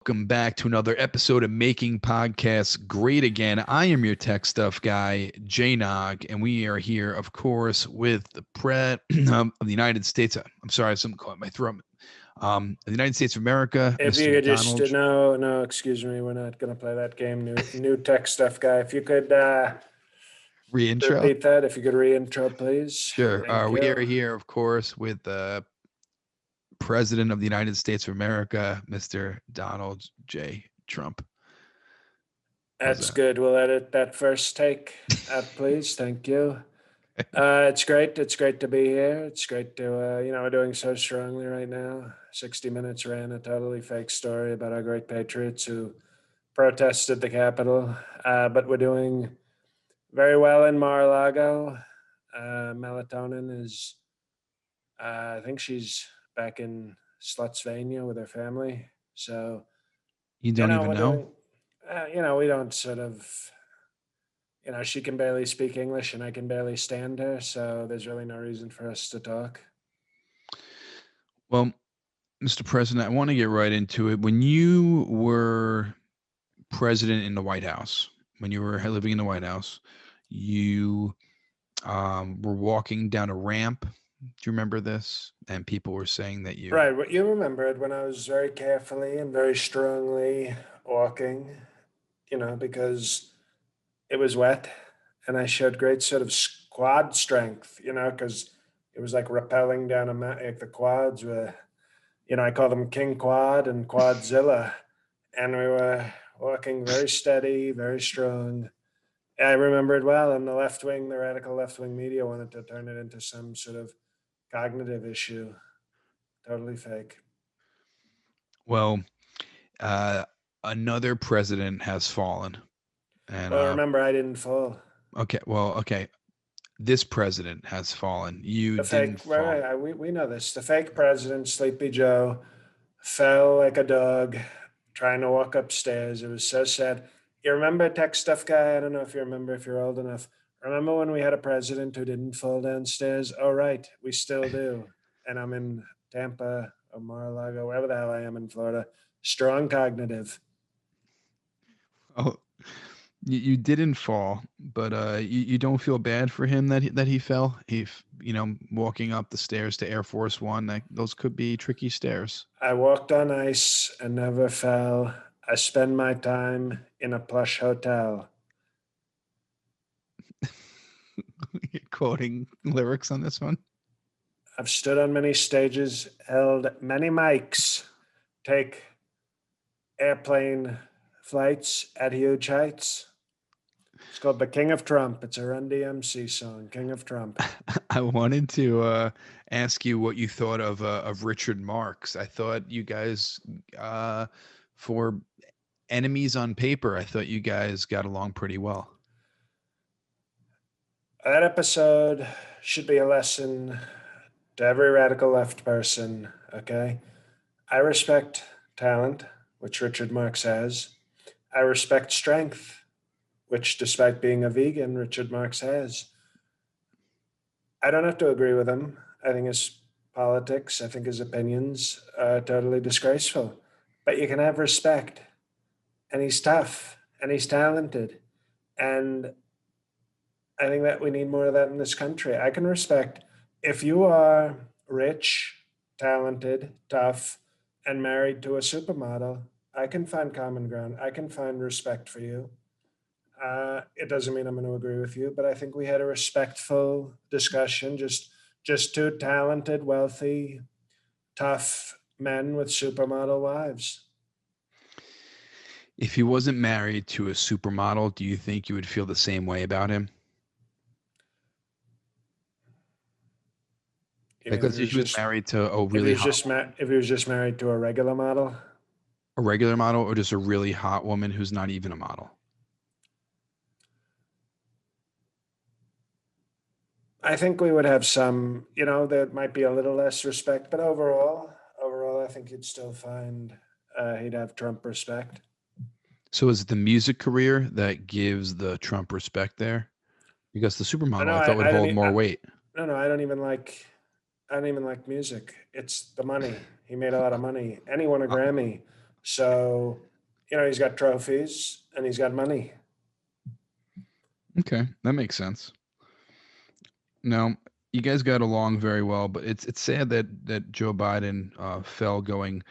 welcome back to another episode of Making Podcasts Great Again. I am your tech stuff guy, Jay Nog, and we are here, of course, with the President of the United States. I'm sorry, something caught in my throat. The United States of America, If you Mr. could just Donald. no, excuse me, we're not gonna play that game. New tech stuff guy. If you could Reintro. repeat that, if you could reintro, please. Sure. Thank We are you. here, of course, with the President of the United States of America, Mr. Donald J. Trump. That's good. We'll edit that first take out, please. Thank you. It's great. It's great to be here. It's great to we're doing so strongly right now. 60 Minutes ran a totally fake story about our great patriots who protested the Capitol, but we're doing very well in Mar-a-Lago. Melatonin is, I think she's back in Slutsvania with her family. So, You don't even we're know? doing, we don't sort of, she can barely speak English and I can barely stand her. So there's really no reason for us to talk. Well, Mr. President, I want to get right into it. When you were president in the White House, when you were living in the White House, you were walking down a ramp. Do you remember this? And people were saying that you... Right. What you remembered when I was very carefully and very strongly walking, because it was wet and I showed great sort of quad strength, because it was like rappelling down a mountain. Like the quads were, I call them King Quad and Quadzilla. And we were walking very steady, very strong. I remember it well. And the radical left wing media wanted to turn it into some sort of cognitive issue. Totally fake. Well, another president has fallen. And Well, remember, I didn't fall. Okay. This president has fallen. You The didn't fake, fall. right, we know this. The fake president, Sleepy Joe, fell like a dog trying to walk upstairs. It was so sad. You remember Tech Stuff Guy? I don't know if you remember, if you're old enough. Remember when we had a president who didn't fall downstairs? Oh, right. We still do. And I'm in Tampa or Mar-a-Lago, wherever the hell I am in Florida. Strong cognitive. Oh, you didn't fall, but you don't feel bad for him that he fell. Walking up the stairs to Air Force One, those could be tricky stairs. I walked on ice and never fell. I spend my time in a plush hotel. You're quoting lyrics on this one. I've stood on many stages, held many mics, take airplane flights at huge heights. It's called The King of Trump. It's a Run DMC song, King of Trump. I wanted to ask you what you thought of Richard Marx. I thought you guys, for enemies on paper, I thought you guys got along pretty well. That episode should be a lesson to every radical left person, okay? I respect talent, which Richard Marx has. I respect strength, which, despite being a vegan, Richard Marx has. I don't have to agree with him. I think his politics, I think his opinions are totally disgraceful. But you can have respect. And he's tough and he's talented. And I think that we need more of that in this country. I can respect if you are rich, talented, tough, and married to a supermodel, I can find common ground. I can find respect for you. It doesn't mean I'm going to agree with you, but I think we had a respectful discussion. Just two talented, wealthy, tough men with supermodel wives. If he wasn't married to a supermodel, do you think you would feel the same way about him? Because if he was married to a really hot... If he was just married to a regular model? A regular model, or just a really hot woman who's not even a model? I think we would have some, there might be a little less respect, but overall, I think you'd still find he'd have Trump respect. So is it the music career that gives the Trump respect there? Because the supermodel I thought would hold more weight. No, I don't even like music. It's the money. He made a lot of money. And he won a Grammy. So, he's got trophies and he's got money. Okay, that makes sense. Now, you guys got along very well, but it's sad that Joe Biden fell going.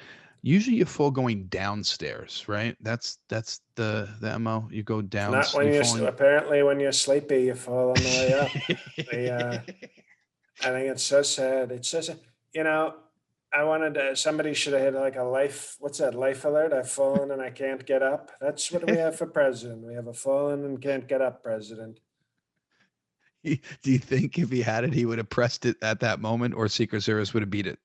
Usually, you fall going downstairs, right? That's the MO. You go down. Not when You you're falling. apparently when you're sleepy, you fall on the way up. The I think it's so sad. It's so sad. You know, I wanted to, somebody should have had like a life. What's that? Life alert. I've fallen and I can't get up. That's what we have for president. We have a fallen and can't get up president. Do you think if he had it, he would have pressed it at that moment, or Secret Service would have beat it?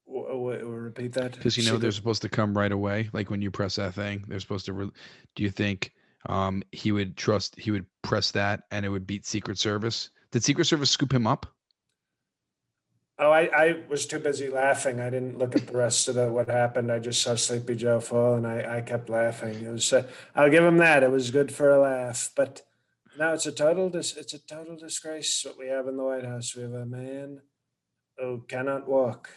Repeat that. Because they're Secret. supposed to come right away. Like when you press that thing, they're supposed to. Do you think he would trust? He would press that, and it would beat Secret Service. Did Secret Service scoop him up? Oh, I was too busy laughing. I didn't look at the rest of what happened. I just saw Sleepy Joe fall, and I kept laughing. It was. I'll give him that. It was good for a laugh. But no, it's a total. It's a total disgrace what we have in the White House. We have a man who cannot walk.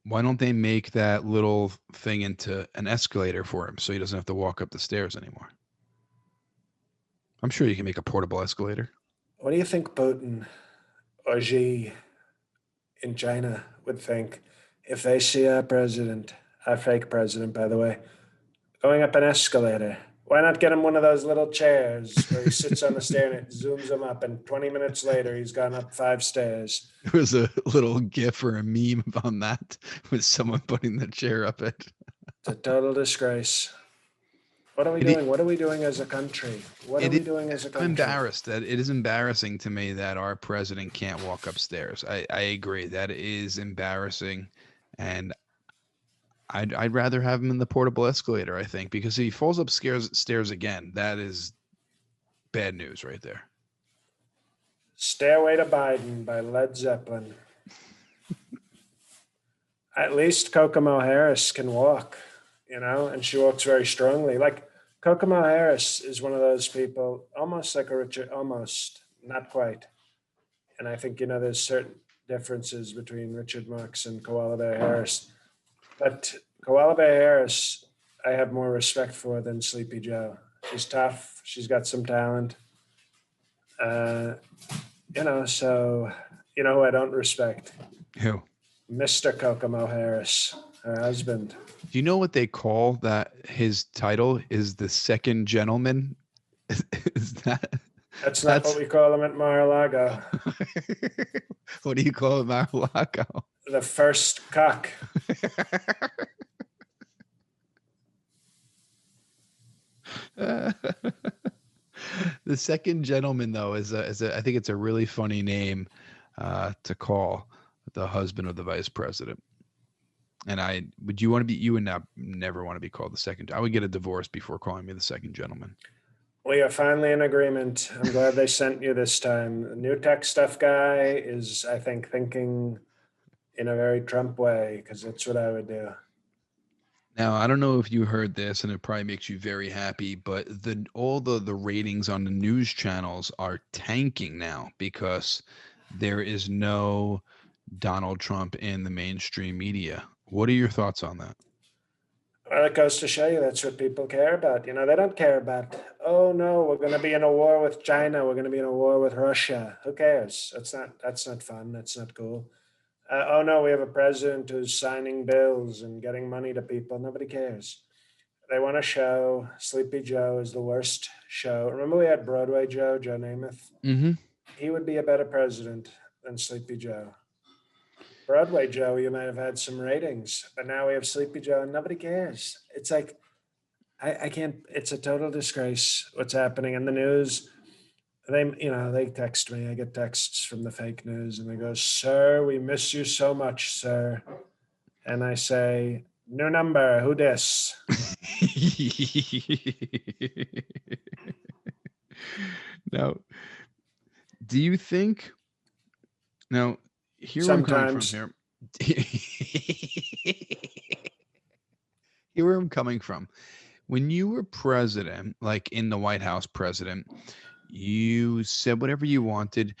Why don't they make that little thing into an escalator for him so he doesn't have to walk up the stairs anymore? I'm sure you can make a portable escalator. What do you think Putin or Xi in China would think if they see our president, our fake president, by the way, going up an escalator? Why not get him one of those little chairs where he sits on the stair and it zooms him up, and 20 minutes later he's gone up 5 stairs? There was a little gif or a meme on that with someone putting the chair up it. It's a total disgrace. What are we doing? What are we doing as a country? What are we doing as a country? I'm embarrassed that it is embarrassing to me that our president can't walk upstairs. I agree that is embarrassing, and I'd rather have him in the portable escalator. I think because if he falls upstairs again, that is bad news right there. Stairway to Biden by Led Zeppelin. At least Kokomo Harris can walk, and she walks very strongly. Like Kokomo Harris is one of those people, almost like a Richard, almost, not quite. And I think, there's certain differences between Richard Marx and Koala Bear Harris. But Koala Bear Harris, I have more respect for than Sleepy Joe. She's tough. She's got some talent. So, who I don't respect? Who? Mr. Kokomo Harris, her husband. Do you know what they call that? His title is the second gentleman. Is that? That's not what we call him at Mar-a-Lago. What do you call it, Mar-a-Lago? The first cock. The second gentleman, though, is I think it's a really funny name to call the husband of the vice president. And you would never want to be called the second. I would get a divorce before calling me the second gentleman. We are finally in agreement. I'm glad they sent you this time. The new tech stuff guy is, I think, thinking in a very Trump way, because that's what I would do. Now, I don't know if you heard this, and it probably makes you very happy, but all the ratings on the news channels are tanking now because there is no Donald Trump in the mainstream media. What are your thoughts on that? Well, it goes to show you that's what people care about. They don't care about, oh no, we're going to be in a war with China. We're going to be in a war with Russia. Who cares? That's not fun. That's not cool. Oh no, we have a president who's signing bills and getting money to people. Nobody cares. They want to show Sleepy Joe is the worst show. Remember we had Broadway Joe Namath? Mm-hmm. He would be a better president than Sleepy Joe. Broadway Joe, you might have had some ratings, but now we have Sleepy Joe and nobody cares. It's like, I can't, it's a total disgrace what's happening in the news. They text me. I get texts from the fake news and they go, "Sir, we miss you so much, sir." And I say, "New number, who dis?" Now, do you think, now, here I'm coming from here. Here where I'm coming from. When you were president, like in the White House president, you said whatever you wanted.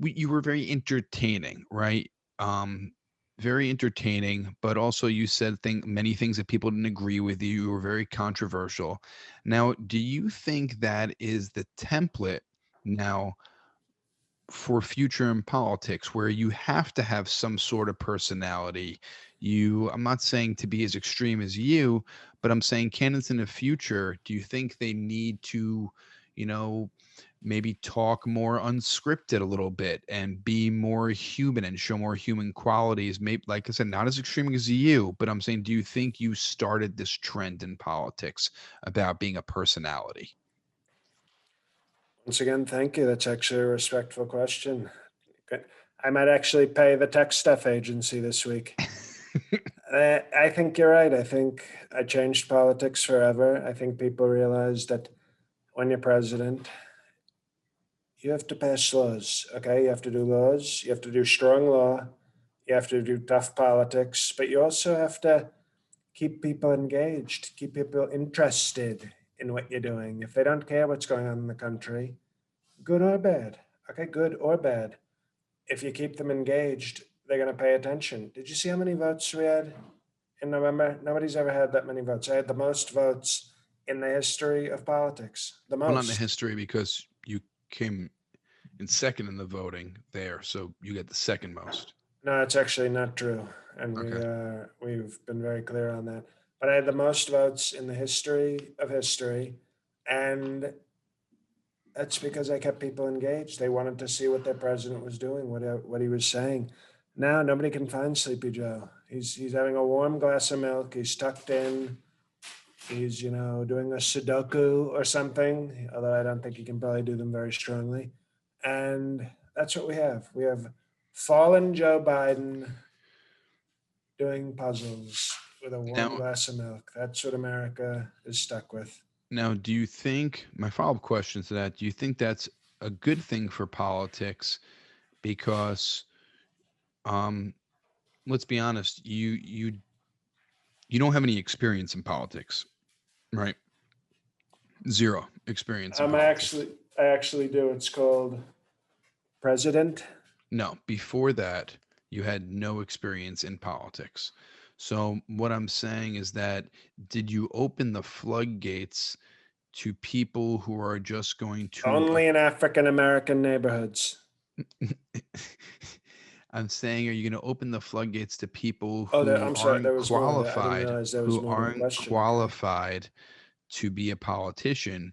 You were very entertaining, right? very entertaining, but also you said many things that people didn't agree with you. You were very controversial. Now, do you think that is the template now for future in politics where you have to have some sort of personality? I'm not saying to be as extreme as you, but I'm saying candidates in the future, do you think they need to, you know, maybe talk more unscripted a little bit and be more human and show more human qualities? Maybe, like I said, not as extreme as you, but I'm saying, do you think you started this trend in politics about being a personality? Once again, thank you. That's actually a respectful question. Okay. I might actually pay the tech stuff agency this week. I think you're right. I think I changed politics forever. I think people realize that when you're president, you have to pass laws. Okay, you have to do laws. You have to do strong law. You have to do tough politics, but you also have to keep people engaged, keep people interested in what you're doing. If they don't care what's going on in the country, good or bad, okay, good or bad, if you keep them engaged, they're going to pay attention. Did you see how many votes we had in November? Nobody's ever had that many votes. I had the most votes in the history of politics. The Well, not in the most. history because you came in second in the voting there, so you get the second most. No, it's actually not true, and Okay. we've been very clear on that. But I had the most votes in the history of history, and that's because I kept people engaged. They wanted to see what their president was doing, what he was saying. Now nobody can find Sleepy Joe. He's having a warm glass of milk. He's tucked in. He's doing a Sudoku or something. Although I don't think he can probably do them very strongly. And that's what we have. We have fallen Joe Biden doing puzzles with a warm Now, glass of milk. That's what America is stuck with. now, do you think my follow-up question to that, do you think that's a good thing for politics? Because um let's be honest, you don't have any experience in politics, right? Zero experience in I politics. actually I actually do. It's called president. No, before that, you had no experience in politics. So what I'm saying is that did you open the floodgates to people who are just going to Only in African American neighborhoods. I'm saying, are you going to open the floodgates to people Oh, who I'm sorry. There aren't was more. I didn't qualified, realize there was who more to the aren't question. Okay. qualified to be a politician?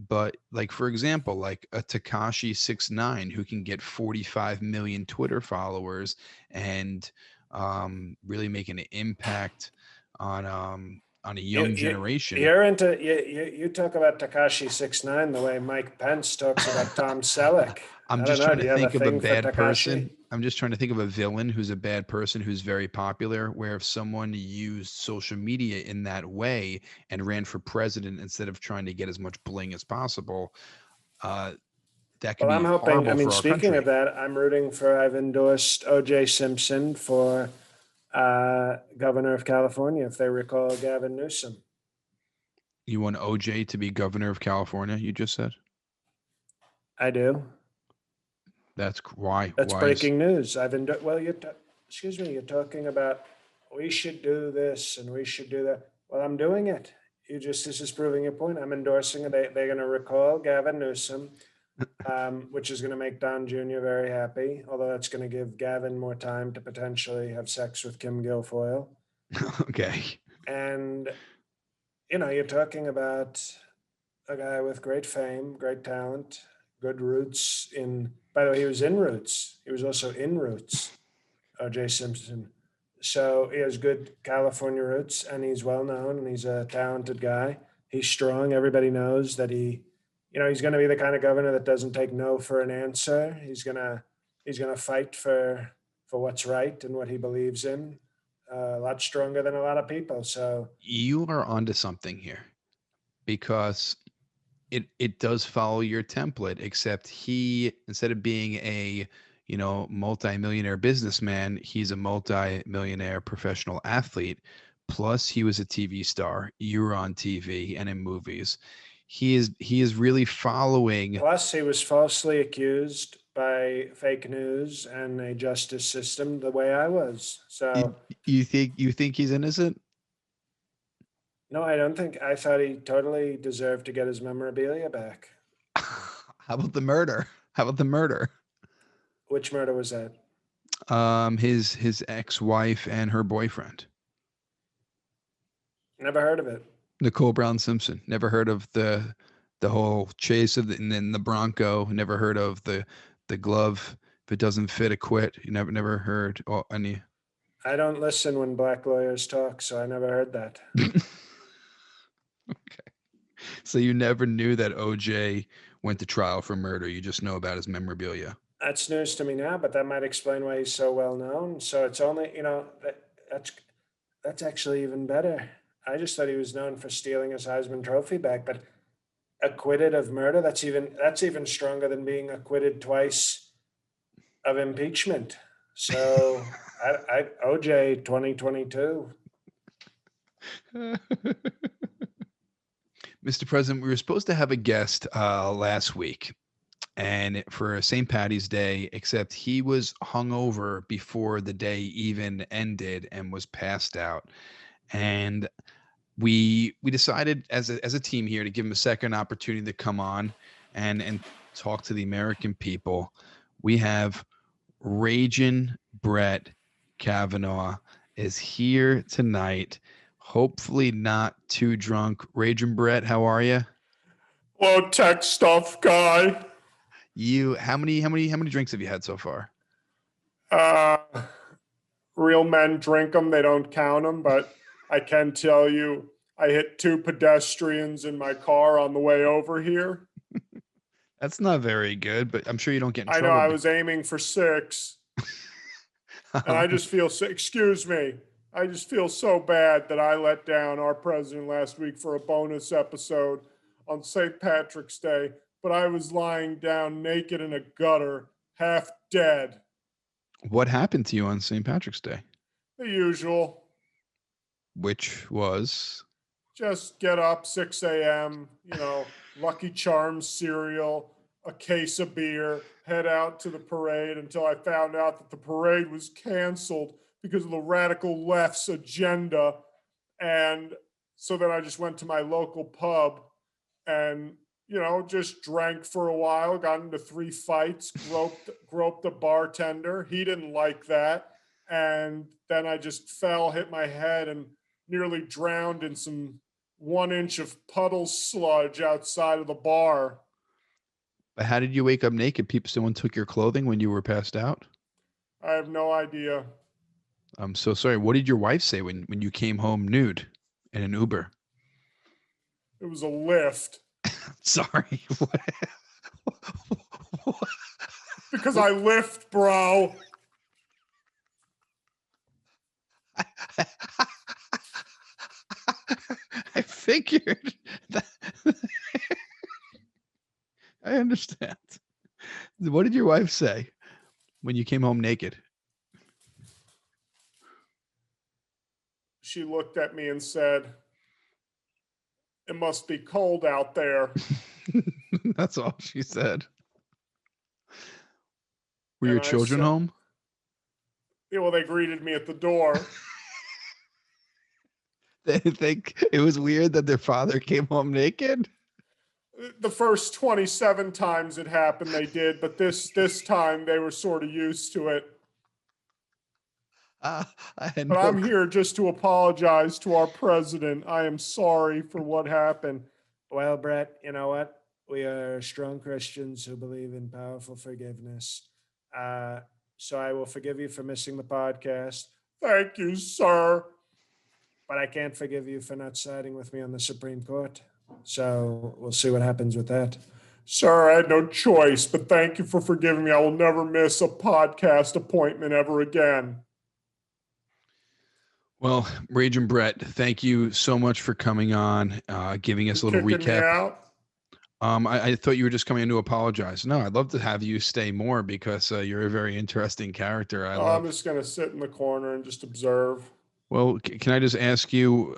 But like, for example, like a Takashi 69 who can get 45 million Twitter followers and really make an impact on a You, young you, generation. you're into you talk about Takashi 69 the way Mike Pence talks about Tom Selleck. I'm I don't just know. trying Do to you have a think of a thing for bad Takashi? person. I'm just trying to think of a villain who's a bad person who's very popular, where if someone used social media in that way and ran for president instead of trying to get as much bling as possible, uh, that could Well, I'm be hoping. I horrible mean, for our speaking of country. that, I'm rooting for. I've endorsed O.J. Simpson for governor of California. If they recall Gavin Newsom, You want OJ to be governor of California, you just said? I do. Why? That's Why is breaking news. Well, excuse me. You're talking about we should do this and we should do that. Well, I'm doing it. This is proving your point. I'm endorsing it. They're going to recall Gavin Newsom, which is going to make Don Jr. very happy. Although that's going to give Gavin more time to potentially have sex with Kim Guilfoyle. okay. And you're talking about a guy with great fame, great talent, good roots in. By the way, he was in Roots. He was also in Roots. O.J. Simpson. So he has good California roots, and he's well known, and he's a talented guy. He's strong. Everybody knows that he's going to be the kind of governor that doesn't take no for an answer. He's gonna fight for what's right and what he believes in. A lot stronger than a lot of people. So You are onto something here because it does follow your template, except he, instead of being a multi-millionaire businessman, he's a multi-millionaire professional athlete. Plus he was a TV star. You were on TV and in movies. he is really following. Plus, he was falsely accused by fake news and a justice system the way I was. You, So, you think he's innocent? no, I don't think. I thought he totally deserved to get his memorabilia back. How about the murder? How about the murder? Which murder was that? His ex-wife and her boyfriend, Never heard of it. Nicole Brown Simpson. Never heard of the whole chase of and then the Bronco. Never heard of the glove. If it doesn't fit, it quit. You never heard any. I don't listen when black lawyers talk, so I never heard that. Okay. So you never knew that OJ went to trial for murder. You just know about his memorabilia. That's news to me now, but that might explain why he's so well known. So it's only, that's actually even better. I just thought he was known for stealing his Heisman Trophy back, but acquitted of murder, that's even stronger than being acquitted twice of impeachment. So OJ 2022. Mr. President, we were supposed to have a guest last week, and for St. Patty's Day, except he was hungover before the day even ended and was passed out. And we decided as a team here to give him a second opportunity to come on and talk to the American people. We have Raging Brett Kavanaugh is here tonight. Hopefully not too drunk. Raging Brett, how are you? Hello, tech stuff guy. How many drinks have you had so far? Uh, Real men drink them; they don't count them. But I can tell you, I hit 2 pedestrians in my car on the way over here. That's not very good, but I'm sure you don't get in I know trouble. I was aiming for 6, and I just feel so, excuse me. I just feel so bad that I let down our president last week for a bonus episode on St. Patrick's Day, but I was lying down naked in a gutter, half dead. What happened to you on St. Patrick's Day? The usual. Which was Just get up 6 a.m., Lucky Charms cereal, a case of beer, head out to the parade until I found out that the parade was canceled because of the radical left's agenda. And so then I just went to my local pub and, just drank for a while, got into 3 fights, groped the bartender. He didn't like that. And then I just fell, hit my head, and nearly drowned in some 1 inch of puddle sludge outside of the bar. But how did you wake up naked? Someone took your clothing when you were passed out? I have no idea. I'm so sorry. What did your wife say when you came home nude in an Uber? It was a lift Sorry. because I lift, bro. I figured that. I understand. What did your wife say when you came home naked? She looked at me and said, "It must be cold out there." That's all she said. Were And your I children said- home? Yeah, well, they greeted me at the door. They think it was weird that their father came home naked? The first 27 times it happened, they did, but this time they were sort of used to it. I had But no I'm here just to apologize to our president. I am sorry for what happened. Well, Brett, you know what? We are strong Christians who believe in powerful forgiveness. So I will forgive you for missing the podcast, Thank you, sir. but I can't forgive you for not siding with me on the Supreme Court. So we'll see what happens with that. Sir, I had no choice, but thank you for forgiving me. I will never miss a podcast appointment ever again. Well, Raging Brett, thank you so much for coming on, giving us a little Kicking me recap. out? I thought you were just coming in to apologize. No, I'd love to have you stay more because you're a very interesting character. I'm just going to sit in the corner and just observe. Well, can I just ask you,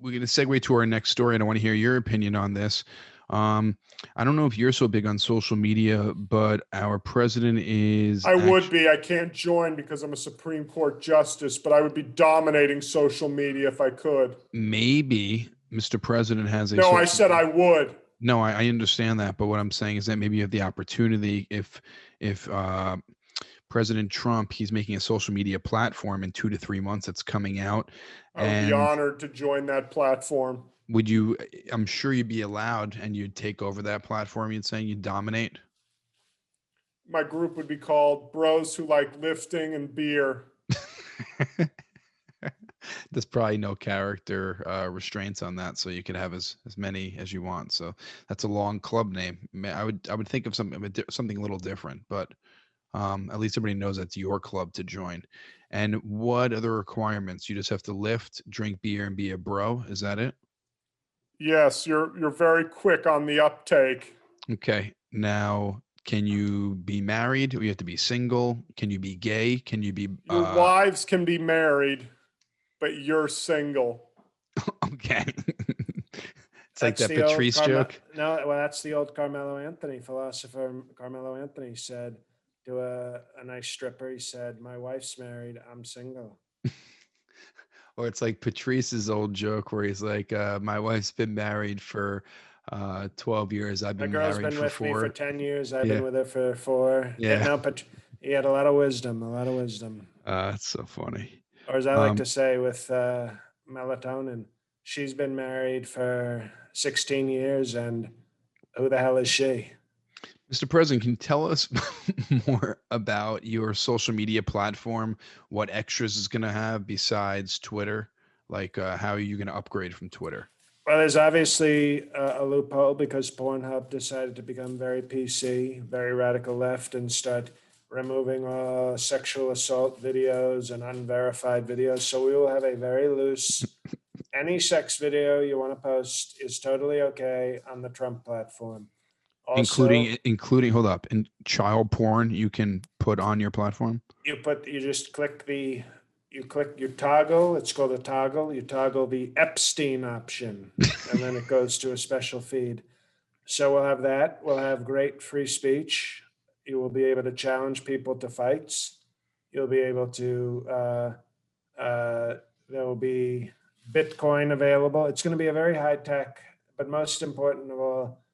we're going to segue to our next story, and I want to hear your opinion on this. I don't know if you're so big on social media, but our president is. I would be. I can't join because I'm a Supreme Court justice, but I would be dominating social media if I could. Maybe Mr. President has a. No, I said I would. No, I understand that, but what I'm saying is that maybe you have the opportunity if President Trump, he's making a social media platform in 2 to 3 months that's coming out. I would be honored to join that platform. Would you, I'm sure you'd be allowed and you'd take over that platform, you'd say you'd dominate? My group would be called Bros Who Like Lifting and Beer. There's probably no character restraints on that, so you could have as many as you want. So that's a long club name. I would think of something a little different, but at least everybody knows that's your club to join. And what are the requirements? You just have to lift, drink beer, and be a bro. Is that it? Yes, you're very quick on the uptake. Okay. Now, can you be married? Or you have to be single? Can you be gay? Can you be? Your wives can be married, but you're single. Okay. It's like that Patrice joke. No, well, that's the old Carmelo Anthony philosopher. Carmelo Anthony said to a nice stripper, he said, "My wife's married, I'm single." Or it's like Patrice's old joke where he's like, my wife's been married for 12 years. I've been My girl's married been for with 4. me for 10 years. I've been with her for 4. Yeah. No, but he had a lot of wisdom, That's so funny. Or as I like to say with Melatonin, she's been married for 16 years, and who the hell is she? Mr. President, can you tell us more about your social media platform? What extras is going to have besides Twitter? Like, how are you going to upgrade from Twitter? Well, there's obviously a loophole because Pornhub decided to become very PC, very radical left, and start removing sexual assault videos and unverified videos. So we will have a very loose, any sex video you want to post is totally okay on the Trump platform. Also, including hold up, and child porn you can put on your platform. You just click you toggle, it's called a toggle. You toggle the Epstein option, and then it goes to a special feed. So we'll have that. We'll have great free speech. You will be able to challenge people to fights. You'll be able to, there will be Bitcoin available. It's going to be a very high tech, but most important of all,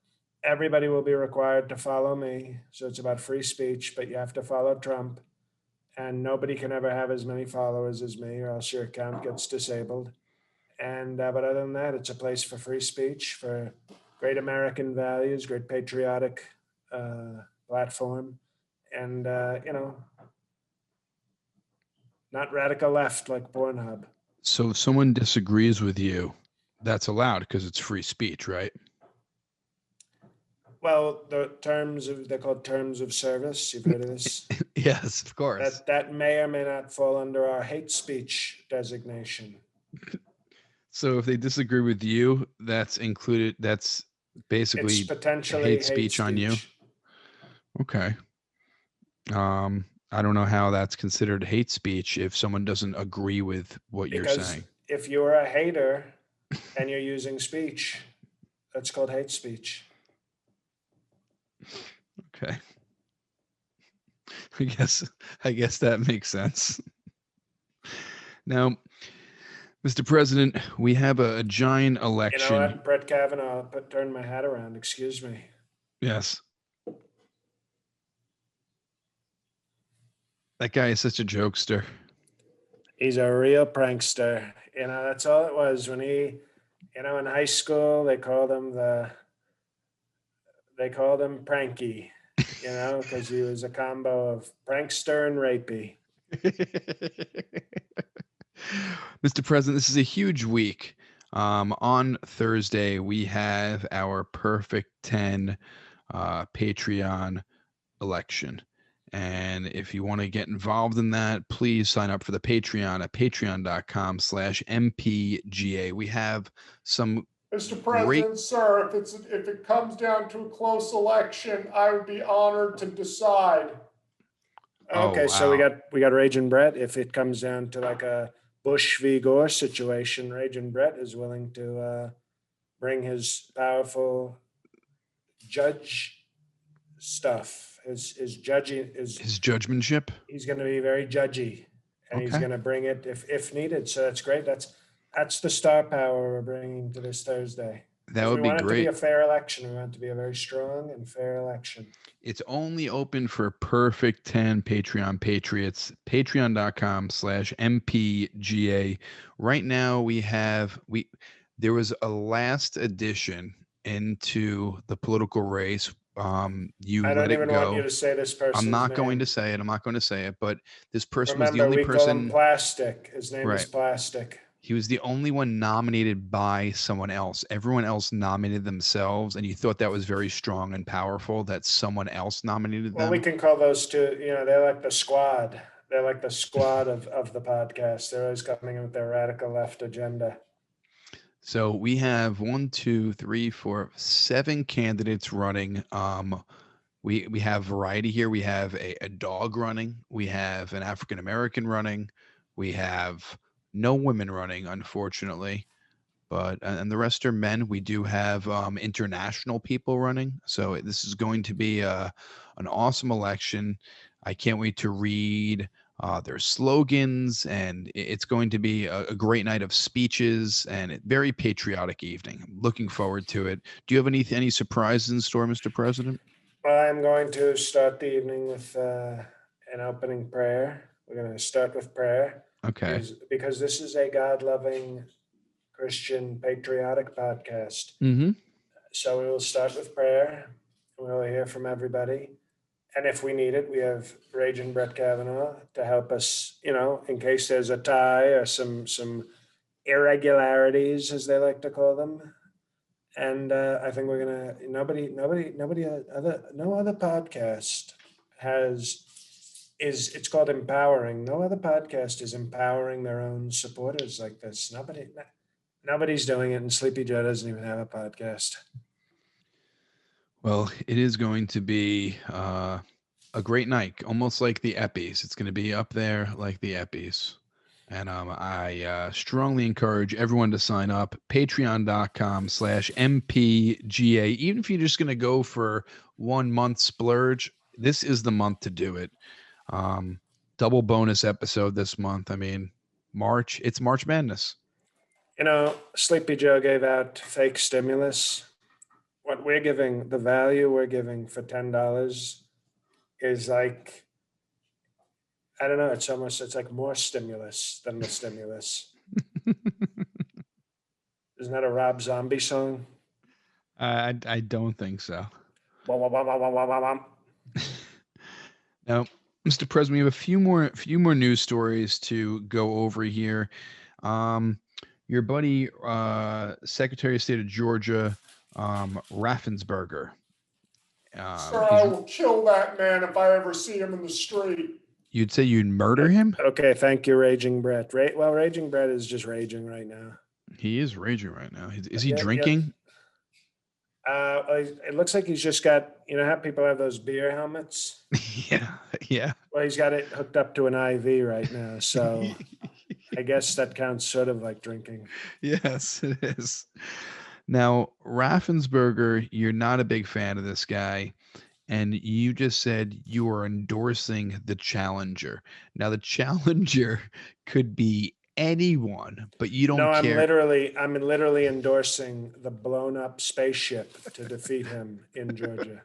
everybody will be required to follow me. So it's about free speech, but you have to follow Trump. And nobody can ever have as many followers as me, or else your account gets disabled. And but other than that, it's a place for free speech, for great American values, great patriotic platform, and not radical left like Pornhub. So if someone disagrees with you, that's allowed because it's free speech, right? Well, they're called terms of service. You've heard of this? Yes, of course. That may or may not fall under our hate speech designation. So if they disagree with you, that's included. That's basically it's potentially hate speech on you. Okay. I don't know how that's considered hate speech if someone doesn't agree with what you're saying. If you're a hater and you're using speech, that's called hate speech. Okay. I guess that makes sense. Now, Mr. President, we have a giant election. You know what, Brett Kavanaugh, turn my hat around. Excuse me. Yes. That guy is such a jokester. He's a real prankster. That's all it was when he, in high school, they called him Pranky, because he was a combo of prankster and rapey. Mr. President, this is a huge week. On Thursday, we have our Perfect 10 Patreon election. And if you want to get involved in that, please sign up for the Patreon at patreon.com/MPGA. We have some Mr. President, sir, if it comes down to a close election, I would be honored to decide. Okay, so we got Raging Brett. If it comes down to like a Bush v. Gore situation, Raging Brett is willing to bring his powerful judge stuff. His judging is His judgmentship. he's going to be very judgy, and he's Okay. going to bring it if needed. So that's great. That's the star power we're bringing to this Thursday. That We would be want it to be great. a fair election. We want it to be a very strong and fair election. It's only open for Perfect 10 Patreon patriots. Patreon.com/MPGA. Right now there was a last addition into the political race. You I let don't it even want you go. to say this person's I'm not going name. to say it. I'm not going to say it, but this person was the Remember, only we call him person. Plastic. His name is Right. Plastic. He was the only one nominated by someone else. Everyone else nominated themselves, and you thought that was very strong and powerful that someone else nominated Well, them. we can call those two, they're like the squad. They're like the squad of the podcast. They're always coming in with their radical left agenda. So we have 1, 2, 3, 4, 7 candidates running. We have variety here. We have a dog running. We have an African American running. We have no women running, unfortunately, but and the rest are men. We do have international people running. So this is going to be an awesome election. I can't wait to read their slogans, and it's going to be a great night of speeches and a very patriotic evening. I'm looking forward to it. Do you have any surprises in store, Mr. President? Well, I'm going to start the evening with an opening prayer. We're going to start with prayer Okay. because this is a God-loving, Christian, patriotic podcast. Mm-hmm. So we will start with prayer. We'll hear from everybody. And if we need it, we have Raging Brett Kavanaugh to help us, in case there's a tie or some irregularities, as they like to call them. And I think we're gonna. No other podcast it's called empowering. No other podcast is empowering their own supporters like this. Nobody's doing it, and Sleepy Joe doesn't even have a podcast. Well, it is going to be a great night, almost like the Eppies. It's going to be up there like the Eppies. And I strongly encourage everyone to sign up. Patreon.com/MPGA. Even if you're just going to go for 1 month splurge, this is the month to do it. Double bonus episode this month. I mean, it's March Madness. Sleepy Joe gave out fake stimulus. What we're giving, the value we're giving for $10 is like, I don't know, it's like more stimulus than the stimulus. Isn't that a Rob Zombie song? I don't think so. Wah, wah, wah, wah, wah, wah, wah, wah. Now, Mr. President, we have a few more news stories to go over here. Your buddy, Secretary of State of Georgia, Raffensperger. Sir, I will kill that man if I ever see him in the street. You'd say you'd murder him? Okay, thank you, Raging Brett. Well, Raging Brett is just raging right now. He is raging right now. Is he Yeah, drinking? It looks like he's just got, how people have those beer helmets? Yeah. Well, he's got it hooked up to an IV right now. So I guess that counts sort of like drinking. Yes, it is. Now, Raffensperger, you're not a big fan of this guy, and you just said you are endorsing the Challenger. Now, the Challenger could be anyone, but you don't care. I'm literally endorsing the blown up spaceship to defeat him in Georgia.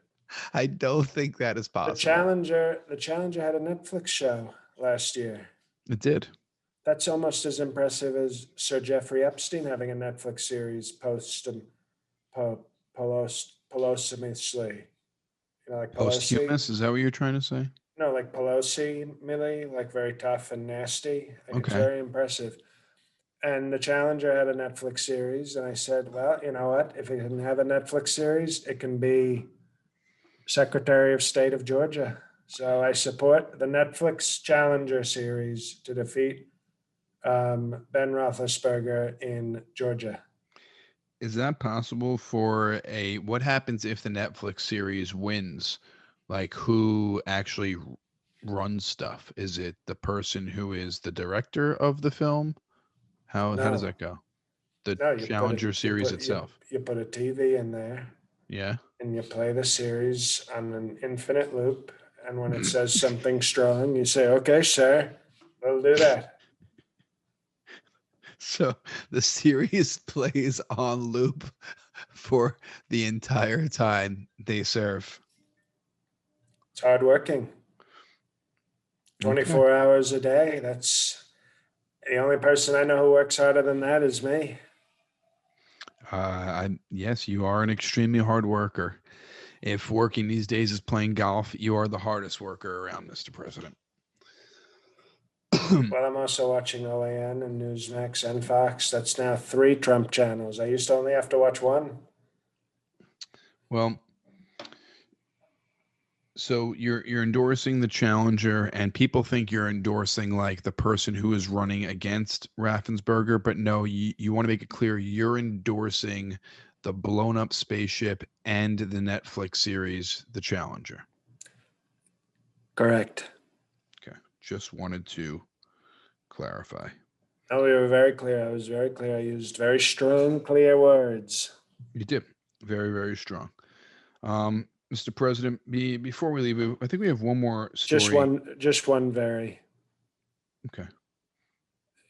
I don't think that is possible. The Challenger had a Netflix show last year. It did. That's almost as impressive as Sir Jeffrey Epstein having a Netflix series posthumously. Like Pelosi. Posthumous? Is that what you're trying to say? No, like Pelosi, Millie, like very tough and nasty. Like It's Okay. very impressive. And the Challenger had a Netflix series, and I said, well, you know what? If it can have a Netflix series, it can be Secretary of State of Georgia. So I support the Netflix Challenger series to defeat Ben Roethlisberger in Georgia. Is that possible for what happens if the Netflix series wins? Like, who actually runs stuff? Is it the person who is the director of the film? How does No. that go? The No, you put Challenger it, you series put, itself. you put a TV in there Yeah. and you play the series on an infinite loop. And when it says something strong, you say, okay, sir, we'll do that. So the series plays on loop for the entire time they serve. It's hardworking. Okay. 24 hours a day. That's the only person I know who works harder than that is me. Yes, you are an extremely hard worker. If working these days is playing golf, you are the hardest worker around, Mr. President. Well, I'm also watching OAN and Newsmax and Fox. That's now 3 Trump channels. I used to only have to watch one. Well, so you're endorsing the challenger, and people think you're endorsing like the person who is running against Raffensperger, but no, you want to make it clear you're endorsing the blown up spaceship and the Netflix series, The Challenger. Correct. Okay, just wanted to clarify. Oh, we were very clear. I was very clear. I used very strong, clear words. You did very, very strong. Mr. President, before we leave, I think we have one more story. Just one very. Okay.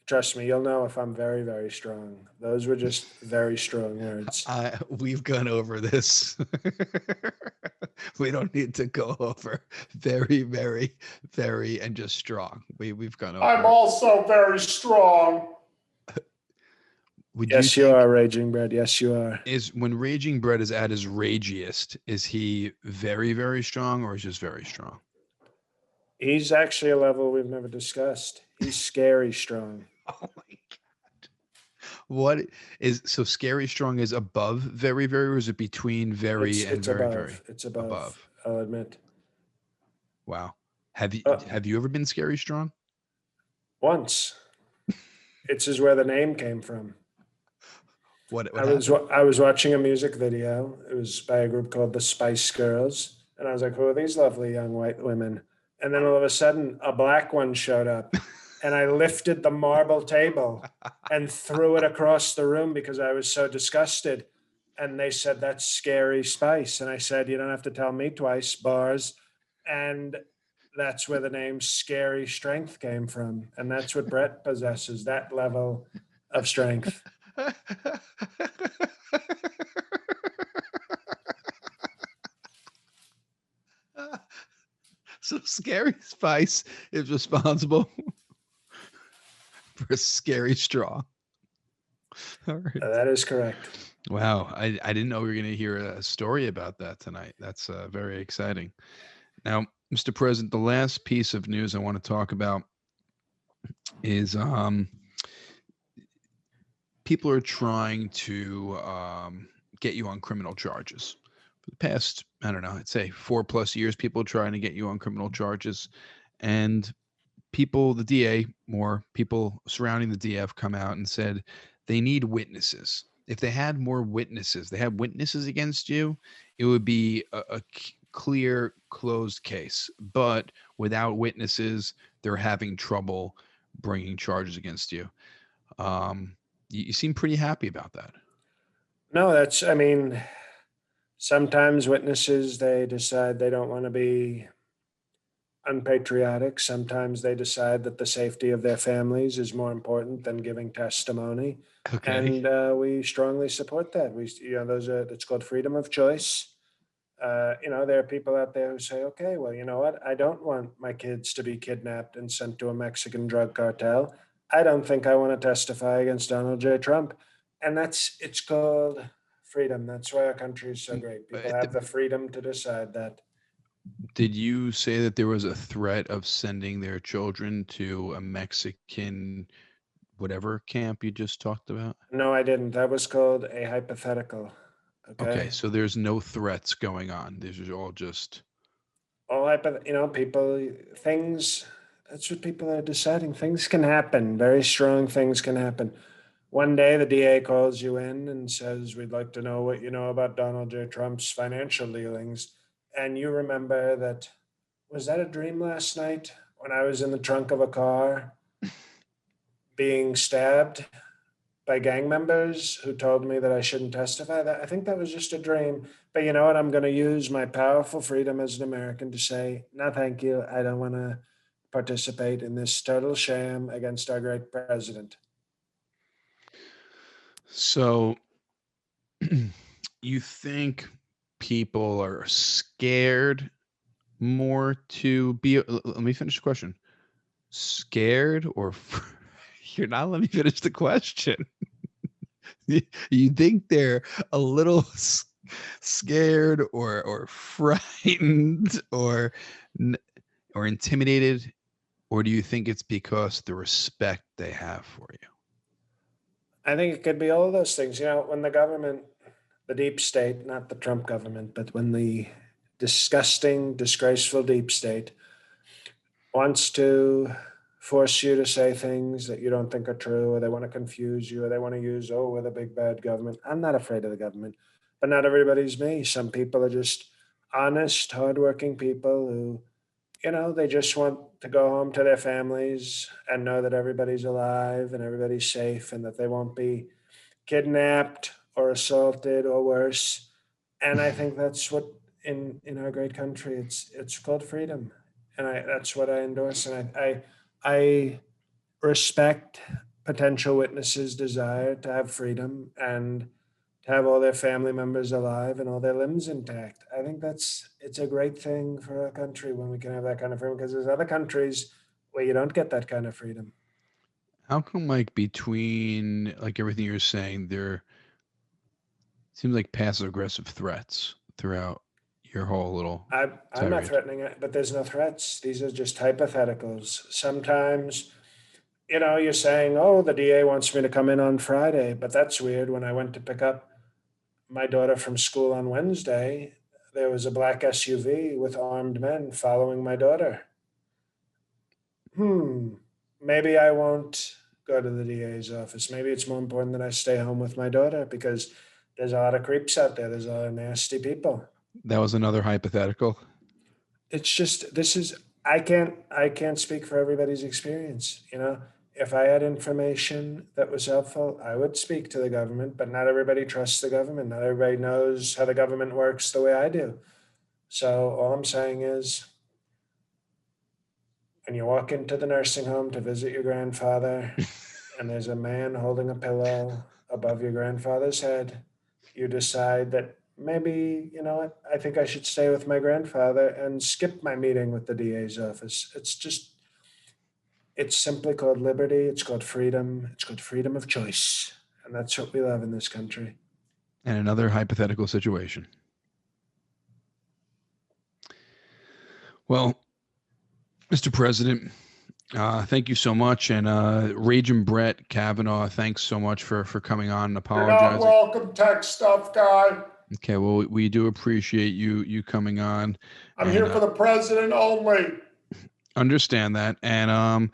Trust me, you'll know if I'm very, very strong. Those were just very strong words. We've gone over this. We don't need to go over very, very, very, and just strong. We've gone over. I'm also very strong. Would Yes, you you think are, Raging Bread. Yes, you are. is when Raging Bread is at his ragiest, is he very, very strong or is just very strong? He's actually a level we've never discussed. He's scary strong. Oh my God. What is so scary strong is above very, very, or is it between very and It's very, above. very It's above. above? I'll admit. Wow. Have you Uh, have you ever been scary strong? Once. It's is where the name came from. What I was happened? I was watching a music video. It was by a group called the Spice Girls, and I was like, "Who are these lovely young white women?" And then all of a sudden, a black one showed up, and I lifted the marble table and threw it across the room because I was so disgusted. And they said, "That's Scary Spice," and I said, "You don't have to tell me twice, bars." And that's where the name Scary Strength came from, and that's what Brett possesses, that level of strength. So Scary Spice is responsible for Scary Straw. All right. That is correct. Wow, I didn't know we were going to hear a story about that tonight. That's very exciting. Now, Mr. President, the last piece of news I want to talk about is people are trying to get you on criminal charges. For the past, I don't know, I'd say 4+ years, people are trying to get you on criminal charges. And people, the DA, more people surrounding the DA have come out and said they need witnesses. If they had more witnesses, they had witnesses against you, it would be a clear, closed case. But without witnesses, they're having trouble bringing charges against you. You seem pretty happy about that. No, I mean, sometimes witnesses, they decide they don't want to be unpatriotic. Sometimes they decide that the safety of their families is more important than giving testimony. Okay. And we strongly support that. It's called freedom of choice. There are people out there who say, okay, well, you know what? I don't want my kids to be kidnapped and sent to a Mexican drug cartel. I don't think I want to testify against Donald J. Trump. And it's called freedom. That's why our country is so great. People have the freedom to decide that. Did you say that there was a threat of sending their children to a Mexican whatever camp you just talked about? No, I didn't. That was called a hypothetical. Okay, Okay. so there's no threats going on. These are all just Things, that's what people are deciding. Things can happen. Very strong things can happen. One day the DA calls you in and says, we'd like to know what you know about Donald J. Trump's financial dealings. And you remember that, was that a dream last night when I was in the trunk of a car being stabbed by gang members who told me that I shouldn't testify. I think that was just a dream. But you know what? I'm going to use my powerful freedom as an American to say, no, thank you. I don't want to participate in this total sham against our great president. So you think people are scared more to be, let me finish the question. Scared or you're not letting me finish the question. You think they're a little scared or frightened or intimidated, or do you think it's because the respect they have for you? I think it could be all of those things. You know, when the government, the deep state, not the Trump government, but when the disgusting, disgraceful deep state wants to force you to say things that you don't think are true, or they want to confuse you, or they want to use, oh, we're the big bad government. I'm not afraid of the government, but not everybody's me. Some people are just honest, hardworking people who, you know, they just want to go home to their families and know that everybody's alive and everybody's safe and that they won't be kidnapped or assaulted or worse. And I think that's what in our great country it's called freedom, and that's what I endorse. And I respect potential witnesses' desire to have freedom and to have all their family members alive and all their limbs intact. I think it's a great thing for our country when we can have that kind of freedom, because there's other countries where you don't get that kind of freedom. How come, like, between like everything you're saying, there seems like passive aggressive threats throughout your whole little I'm not tirade? threatening it, but there's no threats. These are just hypotheticals. Sometimes, you know, you're saying, oh, the DA wants me to come in on Friday, but that's weird. When I went to pick up my daughter from school on Wednesday, there was a black SUV with armed men following my daughter. Maybe I won't go to the DA's office. Maybe it's more important that I stay home with my daughter, because there's a lot of creeps out there. There's a lot of nasty people. That was another hypothetical. It's just, I can't speak for everybody's experience. You know, if I had information that was helpful, I would speak to the government, but not everybody trusts the government. Not everybody knows how the government works the way I do. So all I'm saying is, when you walk into the nursing home to visit your grandfather and there's a man holding a pillow above your grandfather's head, you decide that maybe, you know what, I think I should stay with my grandfather and skip my meeting with the DA's office. It's simply called liberty. It's called freedom. It's called freedom of choice. And that's what we love in this country. And another hypothetical situation. Well, Mr. President, thank you so much. And Raging Brett Kavanaugh, thanks so much for coming on and You're not apologizing. welcome, tech stuff guy. Okay, well, we do appreciate you coming on. I'm here for the president only. Understand that. And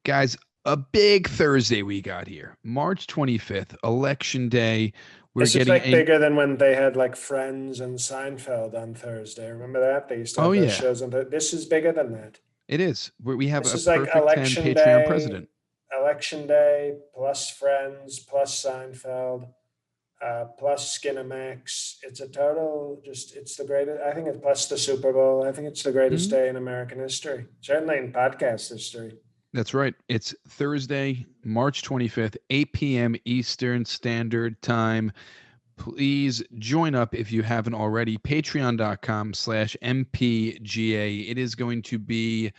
guys, a big Thursday we got here, March 25th, Election Day. This is like bigger than when they had like Friends and Seinfeld on Thursday. Remember that? They used to have those shows on this is bigger than that. It is. We have this a is perfect like Election 10 Day, Patreon president. Election Day plus Friends plus Seinfeld plus Skinamax. It's a total, it's the greatest. I think it's plus the Super Bowl. I think it's the greatest day in American history, certainly in podcast history. That's right. It's Thursday, March 25th, 8 p.m. Eastern Standard Time. Please join up if you haven't already. Patreon.com/MPGA. It is going to be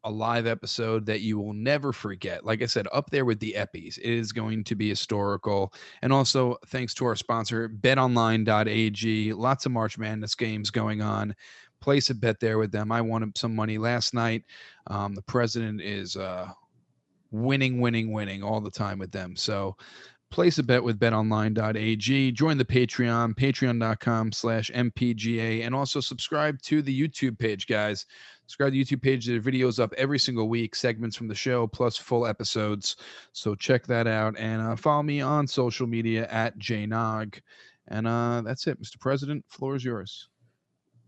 a live episode that you will never forget. Like I said, up there with the Eppies. It is going to be historical. And also, thanks to our sponsor, betonline.ag. Lots of March Madness games going on. Place a bet there with them. I won some money last night. The president is winning all the time with them. So place a bet with betonline.ag. Join the Patreon, patreon.com/MPGA, and also subscribe to the YouTube page, guys. Subscribe to the YouTube page. There are videos up every single week, segments from the show, plus full episodes. So check that out. And follow me on social media at JNog. And that's it, Mr. President. Floor is yours.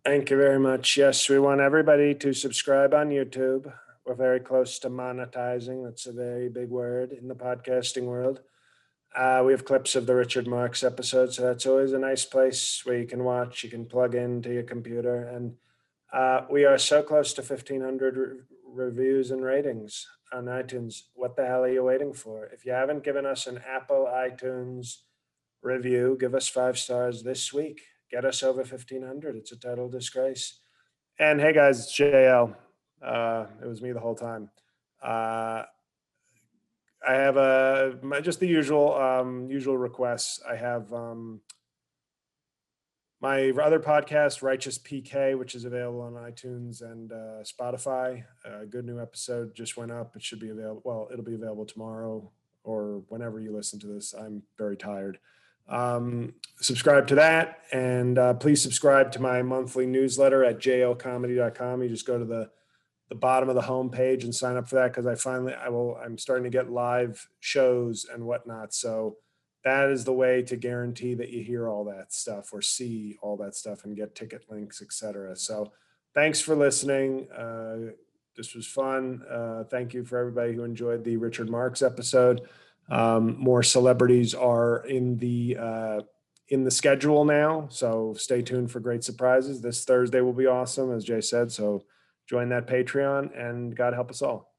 Thank you very much. Yes, we want everybody to subscribe on YouTube. We're very close to monetizing. That's a very big word in the podcasting world. We have clips of the Richard Marks episode, so that's always a nice place where you can watch. You can plug into your computer, and we are so close to 1,500 reviews and ratings on iTunes. What the hell are you waiting for? If you haven't given us an Apple iTunes review, give us 5 stars this week. Get us over 1,500. It's a total disgrace. And hey guys, it's JL. It was me the whole time. I have just the usual requests. I have my other podcast, Righteous PK, which is available on iTunes and Spotify. A good new episode just went up. It should be available. Well, it'll be available tomorrow or whenever you listen to this. I'm very tired. Subscribe to that, and please subscribe to my monthly newsletter at jlcomedy.com. You just go to the bottom of the homepage and sign up for that, because I'm starting to get live shows and whatnot. So that is the way to guarantee that you hear all that stuff or see all that stuff and get ticket links, etc. So thanks for listening. This was fun. Thank you for everybody who enjoyed the Richard Marks episode. More celebrities are in the schedule now, so stay tuned for great surprises. This Thursday will be awesome, as Jay said. So join that Patreon, and God help us all.